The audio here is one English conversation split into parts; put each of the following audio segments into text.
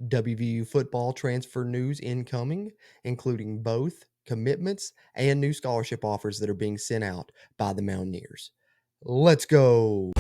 WVU football transfer news incoming, including both commitments and new scholarship offers that are being sent out by the Mountaineers. Let's go.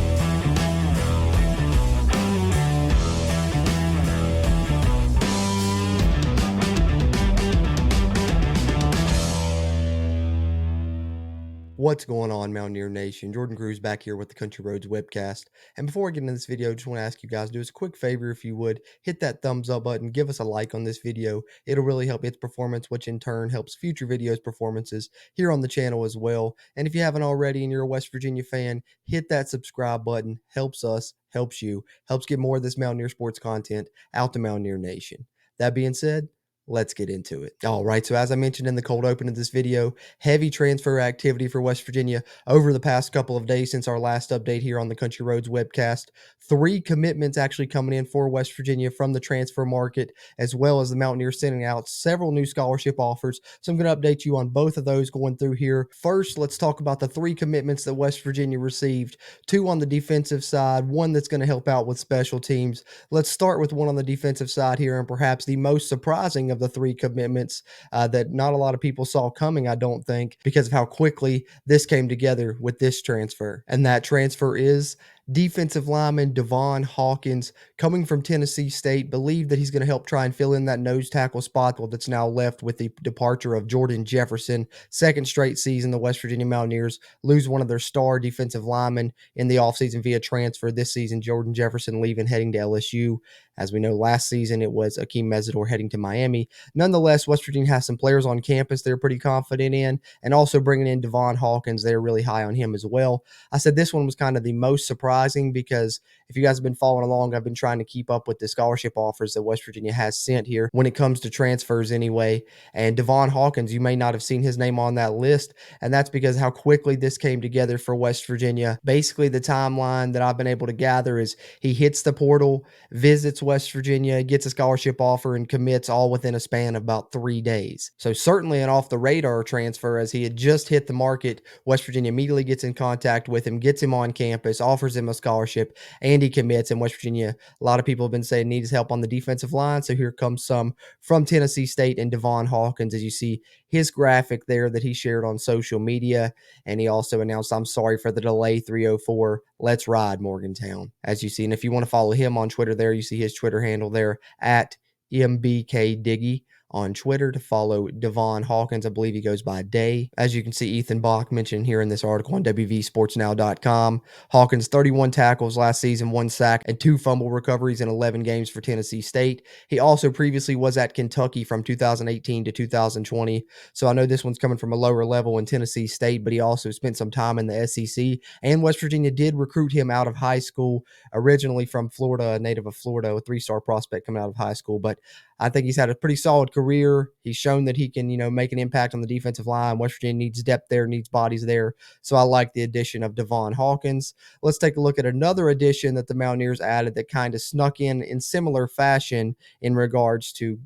What's going on, Mountaineer Nation? Jordan Cruz back here with the Country Roads webcast. And before I get into this video, I just want to ask you guys to do us a quick favor if you would. Hit that thumbs up button, give us a like on this video. It'll really help its performance, which in turn helps future videos' performances here on the channel as well. And if you haven't already and you're a West Virginia fan, hit that subscribe button. Helps us, helps you, helps get more of this Mountaineer sports content out to Mountaineer Nation. That being said, let's get into it. All right, so as I mentioned in the cold open of this video, heavy transfer activity for West Virginia over the past couple of days since our last update here on the Country Roads webcast. 3 commitments actually coming in for West Virginia from the transfer market, as well as the Mountaineers sending out several new scholarship offers. So I'm going to update you on both of those going through here. First, let's talk about the 3 commitments that West Virginia received. 2 on the defensive side, 1 that's going to help out with special teams. Let's start with 1 on the defensive side here, and perhaps the most surprising of the 3 commitments that not a lot of people saw coming, I don't think, because of how quickly this came together with this transfer. And that transfer is defensive lineman Devon Hawkins, coming from Tennessee State. Believe that he's going to help try and fill in that nose tackle spot that's now left with the departure of Jordan Jefferson. Second straight season, the West Virginia Mountaineers lose one of their star defensive linemen in the offseason via transfer. This season, Jordan Jefferson leaving, heading to LSU. As we know, last season it was Akeem Mesidor heading to Miami. Nonetheless, West Virginia has some players on campus they're pretty confident in, and also bringing in Devon Hawkins. They're really high on him as well. I said this one was kind of the most surprising because if you guys have been following along, I've been trying to keep up with the scholarship offers that West Virginia has sent here when it comes to transfers anyway. And Devon Hawkins, you may not have seen his name on that list, and that's because how quickly this came together for West Virginia. Basically, the timeline that I've been able to gather is he hits the portal, visits West Virginia, gets a scholarship offer, and commits all within a span of about 3 days. So certainly an off-the-radar transfer, as he had just hit the market. West Virginia immediately gets in contact with him, gets him on campus, offers him a scholarship, and he commits. And West Virginia, a lot of people have been saying needs help on the defensive line, so here comes some from Tennessee State and Devon Hawkins, as you see his graphic there that he shared on social media. And he also announced, "I'm sorry for the delay, 304. Let's ride, Morgantown," as you see. And if you want to follow him on Twitter there, you see his Twitter handle there at MBKDiggy on Twitter to follow Devon Hawkins. I believe he goes by Day. As you can see, Ethan Bach mentioned here in this article on WVSportsNow.com. Hawkins, 31 tackles last season, 1 sack, and 2 fumble recoveries in 11 games for Tennessee State. He also previously was at Kentucky from 2018 to 2020. So I know this one's coming from a lower level in Tennessee State, but he also spent some time in the SEC. And West Virginia did recruit him out of high school, originally from Florida, a native of Florida, a 3-star prospect coming out of high school. But I think he's had a pretty solid career. He's shown that he can, make an impact on the defensive line. West Virginia needs depth there, needs bodies there. So I like the addition of Devon Hawkins. Let's take a look at another addition that the Mountaineers added that kind of snuck in similar fashion in regards to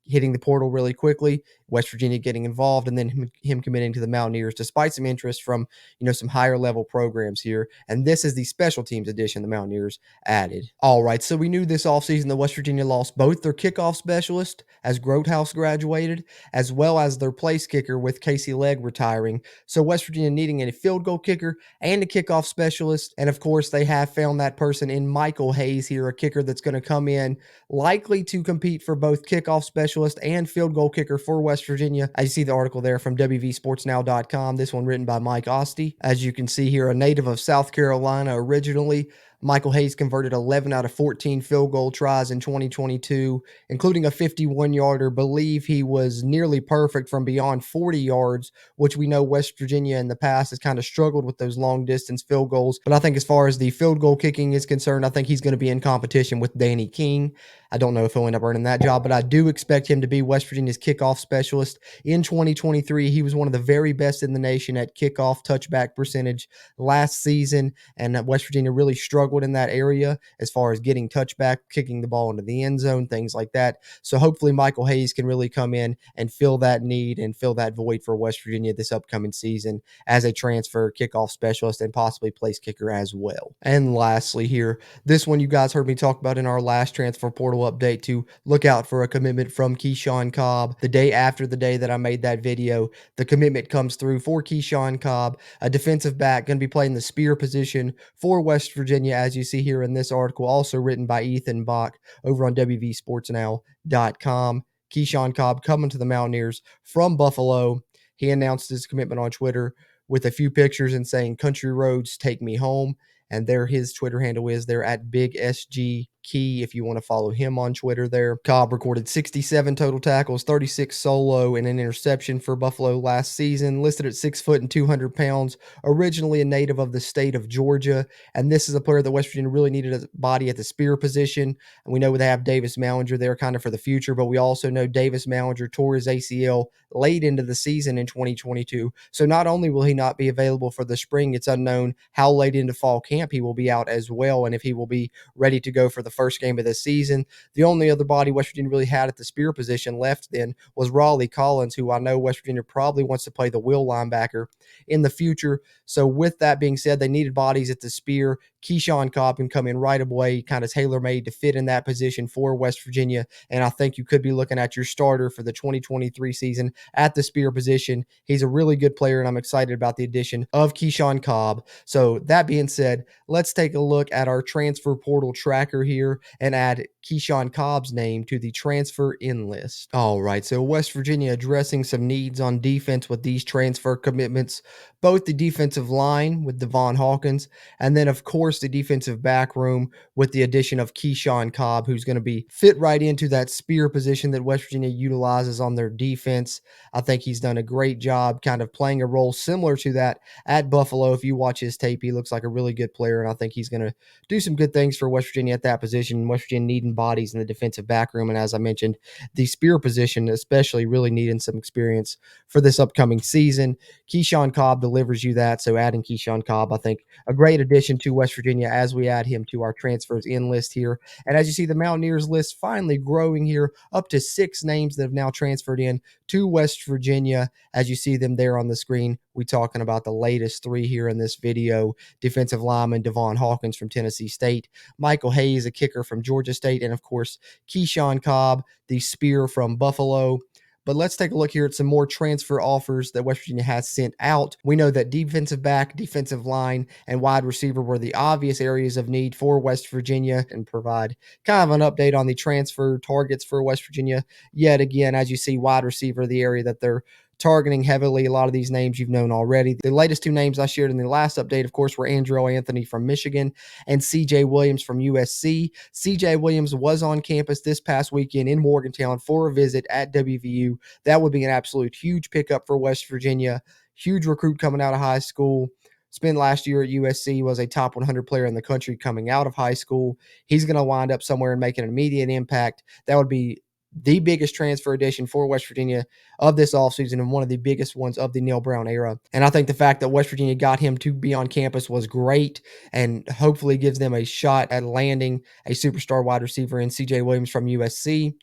hitting the portal really quickly, West Virginia getting involved, and then him committing to the Mountaineers despite some interest from, some higher level programs here. And this is the special teams edition the Mountaineers added. All right, so we knew this offseason that West Virginia lost both their kickoff specialist as Grotehouse graduated, as well as their place kicker with Casey Legg retiring. So West Virginia needing a field goal kicker and a kickoff specialist. And of course, they have found that person in Michael Hayes here, a kicker that's going to come in likely to compete for both kickoff specialist and field goal kicker for West Virginia. I see the article there from WVSportsNow.com. This one written by Mike Ostie. As you can see here, a native of South Carolina originally, Michael Hayes converted 11 out of 14 field goal tries in 2022, including a 51-yarder. Believe he was nearly perfect from beyond 40 yards, which we know West Virginia in the past has kind of struggled with those long-distance field goals. But I think as far as the field goal kicking is concerned, I think he's going to be in competition with Danny King. I don't know if he'll end up earning that job, but I do expect him to be West Virginia's kickoff specialist in 2023. He was one of the very best in the nation at kickoff touchback percentage last season, and West Virginia really struggled struggled in that area as far as getting touchback, kicking the ball into the end zone, things like that. So hopefully Michael Hayes can really come in and fill that need and fill that void for West Virginia this upcoming season as a transfer kickoff specialist and possibly place kicker as well. And lastly here, this one you guys heard me talk about in our last transfer portal update, to look out for a commitment from Keyshawn Cobb. The day after the day that I made that video, the commitment comes through for Keyshawn Cobb, a defensive back going to be playing the spear position for West Virginia, as you see here in this article, also written by Ethan Bach over on WVSportsNow.com. Keyshawn Cobb coming to the Mountaineers from Buffalo. He announced his commitment on Twitter with a few pictures and saying, "Country roads take me home." And there his Twitter handle is. They're at Big SG Key if you want to follow him on Twitter there. Cobb recorded 67 total tackles, 36 solo, and an interception for Buffalo last season. Listed at 6 foot and 200 pounds. Originally a native of the state of Georgia. And this is a player that West Virginia really needed a body at the spear position. And we know they have Davis Mallinger there kind of for the future, but we also know Davis Mallinger tore his ACL late into the season in 2022. So not only will he not be available for the spring, it's unknown how late into fall camp he will be out as well, and if he will be ready to go for the first game of the season. The only other body West Virginia really had at the spear position left then was Raleigh Collins, who I know West Virginia probably wants to play the will linebacker in the future. So with that being said, they needed bodies at the spear. Keyshawn Cobb can come in right away, kind of tailor-made to fit in that position for West Virginia, and I think you could be looking at your starter for the 2023 season at the spear position. He's a really good player, and I'm excited about the addition of Keyshawn Cobb. So that being said, let's take a look at our transfer portal tracker here and add Keyshawn Cobb's name to the transfer in list. All right, so West Virginia addressing some needs on defense with these transfer commitments, both the defensive line with Devon Hawkins, and then, of course, the defensive back room with the addition of Keyshawn Cobb, who's going to be fit right into that spear position that West Virginia utilizes on their defense. I think he's done a great job kind of playing a role similar to that at Buffalo. If you watch his tape, he looks like a really good player, and I think he's going to do some good things for West Virginia at that position. West Virginia needing bodies in the defensive back room, and as I mentioned, the spear position especially really needing some experience for this upcoming season. Keyshawn Cobb delivers you that, so adding Keyshawn Cobb, I think, a great addition to West Virginia as we add him to our transfers in list here. And as you see, the Mountaineers list finally growing here up to 6 names that have now transferred in to West Virginia. As you see them there on the screen, we're talking about the latest 3 here in this video. Defensive lineman Devon Hawkins from Tennessee State, Michael Hayes, a kicker from Georgia State, and of course, Keyshawn Cobb, the spear from Buffalo. But let's take a look here at some more transfer offers that West Virginia has sent out. We know that defensive back, defensive line, and wide receiver were the obvious areas of need for West Virginia, and provide kind of an update on the transfer targets for West Virginia. Yet again, as you see, wide receiver, the area that they're targeting heavily. A lot of these names you've known already. The latest 2 names I shared in the last update, of course, were Andrew Anthony from Michigan and CJ Williams from USC. CJ Williams was on campus this past weekend in Morgantown for a visit at WVU. That would be an absolute huge pickup for West Virginia. Huge recruit coming out of high school. Spent last year at USC, was a top 100 player in the country coming out of high school. He's going to wind up somewhere and make an immediate impact. That would be the biggest transfer addition for West Virginia of this offseason, and one of the biggest ones of the Neil Brown era. And I think the fact that West Virginia got him to be on campus was great, and hopefully gives them a shot at landing a superstar wide receiver in CJ Williams from USC.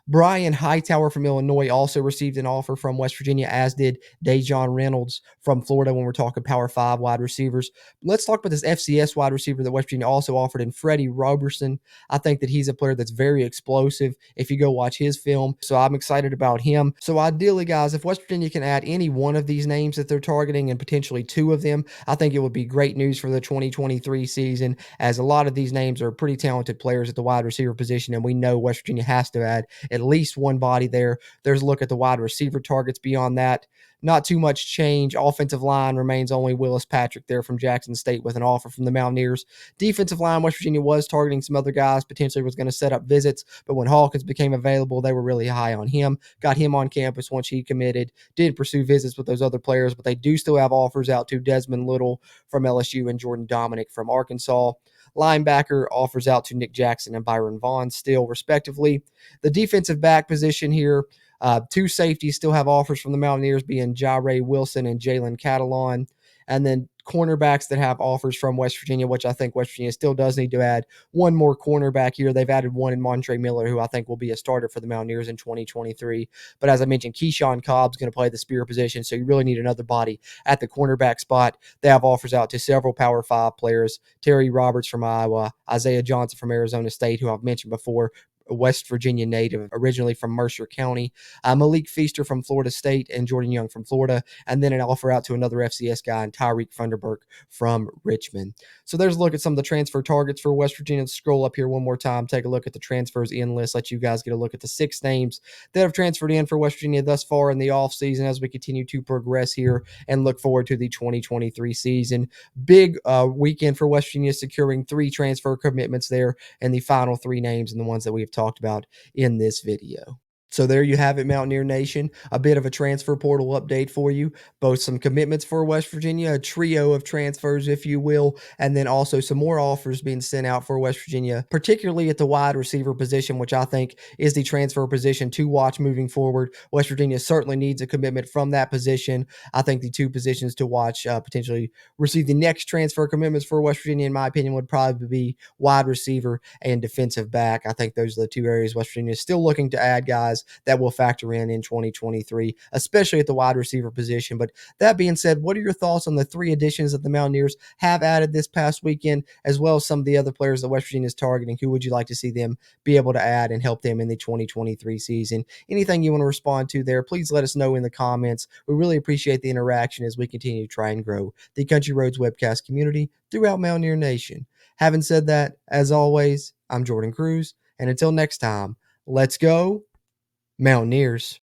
Brian Hightower from Illinois also received an offer from West Virginia, as did Dejon Reynolds from Florida when we're talking Power 5 wide receivers. Let's talk about this FCS wide receiver that West Virginia also offered in Freddie Roberson. I think that he's a player that's very explosive if you go watch his film, so I'm excited about him. So ideally, guys, if West Virginia can add any one of these names that they're targeting, and potentially 2 of them, I think it would be great news for the 2023 season, as a lot of these names are pretty talented players at the wide receiver position, and we know West Virginia has to add at least one body there. There's a look at the wide receiver targets beyond that. Not too much change. Offensive line remains only Willis Patrick there from Jackson State with an offer from the Mountaineers. Defensive line, West Virginia was targeting some other guys, potentially was going to set up visits, but when Hawkins became available, they were really high on him. Got him on campus once he committed. Did pursue visits with those other players, but they do still have offers out to Desmond Little from LSU and Jordan Dominic from Arkansas. Linebacker offers out to Nick Jackson and Byron Vaughn still, respectively. The defensive back position here, 2 safeties still have offers from the Mountaineers, being Jare Wilson and Jalen Catalon. And then cornerbacks that have offers from West Virginia, which I think West Virginia still does need to add one more cornerback here. They've added one in Montre Miller, who I think will be a starter for the Mountaineers in 2023. But as I mentioned, Keyshawn Cobb's going to play the spear position, so you really need another body at the cornerback spot. They have offers out to several Power 5 players: Terry Roberts from Iowa, Isaiah Johnson from Arizona State, who I've mentioned before, a West Virginia native, originally from Mercer County, Malik Feaster from Florida State, and Jordan Young from Florida, and then an offer out to another FCS guy, and Tyreek Funderburk from Richmond. So there's a look at some of the transfer targets for West Virginia. Let's scroll up here one more time, take a look at the transfers in list, let you guys get a look at the 6 names that have transferred in for West Virginia thus far in the offseason as we continue to progress here and look forward to the 2023 season. Big weekend for West Virginia, securing 3 transfer commitments there, and the final 3 names and the ones that we have talked about in this video. So there you have it, Mountaineer Nation. A bit of a transfer portal update for you. Both some commitments for West Virginia, a trio of transfers, if you will, and then also some more offers being sent out for West Virginia, particularly at the wide receiver position, which I think is the transfer position to watch moving forward. West Virginia certainly needs a commitment from that position. I think the 2 positions to watch potentially receive the next transfer commitments for West Virginia, in my opinion, would probably be wide receiver and defensive back. I think those are the 2 areas West Virginia is still looking to add guys that will factor in 2023, especially at the wide receiver position. But that being said, what are your thoughts on the 3 additions that the Mountaineers have added this past weekend, as well as some of the other players that West Virginia is targeting? Who would you like to see them be able to add and help them in the 2023 season? Anything you want to respond to there, please let us know in the comments. We really appreciate the interaction as we continue to try and grow the Country Roads webcast community throughout Mountaineer Nation. Having said that, as always, I'm Jordan Cruz, and until next time, let's go Mountaineers.